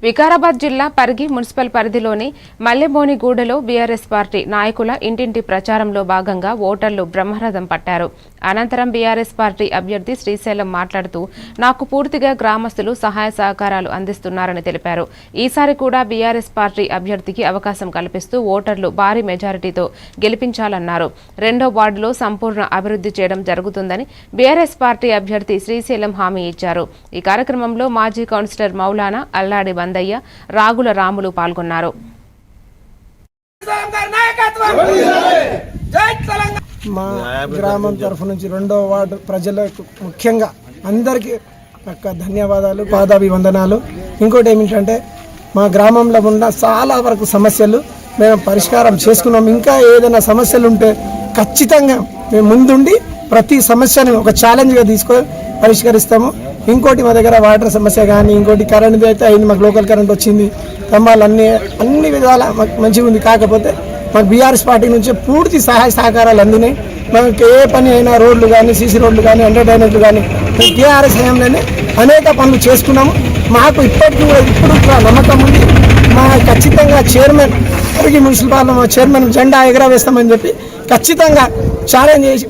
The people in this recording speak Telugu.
వికారాబాద్ జిల్లా పరిగి మున్సిపల్ పరిధిలోని మల్లెబోనిగూడలో బీఆర్ఎస్ పార్టీ నాయకుల ఇంటింటి ప్రచారంలో భాగంగా ఓటర్లు బ్రహ్మరథం పట్టారు. అనంతరం బీఆర్ఎస్ పార్టీ అభ్యర్థి శ్రీశైలం మాట్లాడుతూ నాకు పూర్తిగా గ్రామస్తులు సహాయ సహకారాలు అందిస్తున్నారని తెలిపారు. ఈసారి కూడా బీఆర్ఎస్ పార్టీ అభ్యర్థికి అవకాశం కల్పిస్తూ ఓటర్లు భారీ మెజారిటీతో గెలిపించాలన్నారు. 2వ వార్డులో సంపూర్ణ అభివృద్ధి చేయడం జరుగుతుందని బీఆర్ఎస్ పార్టీ అభ్యర్థి శ్రీశైలం హామీ ఇచ్చారు. ఈ కార్యక్రమంలో మాజీ కౌన్సిలర్ మౌలానా, అల్లాడి బందయ్య, రాగుల రాములు పాల్గొన్నారు. మా గ్రామం తరఫు నుంచి 2వ వార్డు ప్రజలకు ముఖ్యంగా అందరికీ ధన్యవాదాలు, పాదాభివందనాలు. ఇంకోటి ఏమిటంటే మా గ్రామంలో ఉన్న చాలా వరకు సమస్యలు మేము పరిష్కారం చేసుకున్నాం. ఇంకా ఏదైనా సమస్యలు ఉంటే ఖచ్చితంగా మేము ముందుండి ప్రతి సమస్యను ఒక ఛాలెంజ్గా తీసుకొని పరిష్కరిస్తాము. ఇంకోటి మా దగ్గర వాటర్ సమస్య కానీ, ఇంకోటి కరెంట్ అయితే అయింది, మాకు లోకల్ కరెంట్ వచ్చింది, స్తంభాలు అన్ని విధాలా మాకు మంచిగా ఉంది. కాకపోతే మాకు బీఆర్ఎస్ పార్టీ నుంచి పూర్తి సహాయ సహకారాలు అందినాయి. మనకి ఏ పని అయినా రోడ్లు కానీ, సీసీ రోడ్లు కానీ, ఎంటర్టైన్మెంట్లు కానీ టీఆర్ఎస్ హయాంలోనే అనేక పనులు చేసుకున్నాము. మాకు ఇప్పుడు నమ్మకం ఉంది. మా ఖచ్చితంగా పరిగి మున్సిపల్ చైర్మన్ జెండా ఎగరవేస్తామని చెప్పి ఖచ్చితంగా ఛాలెంజ్ చేసి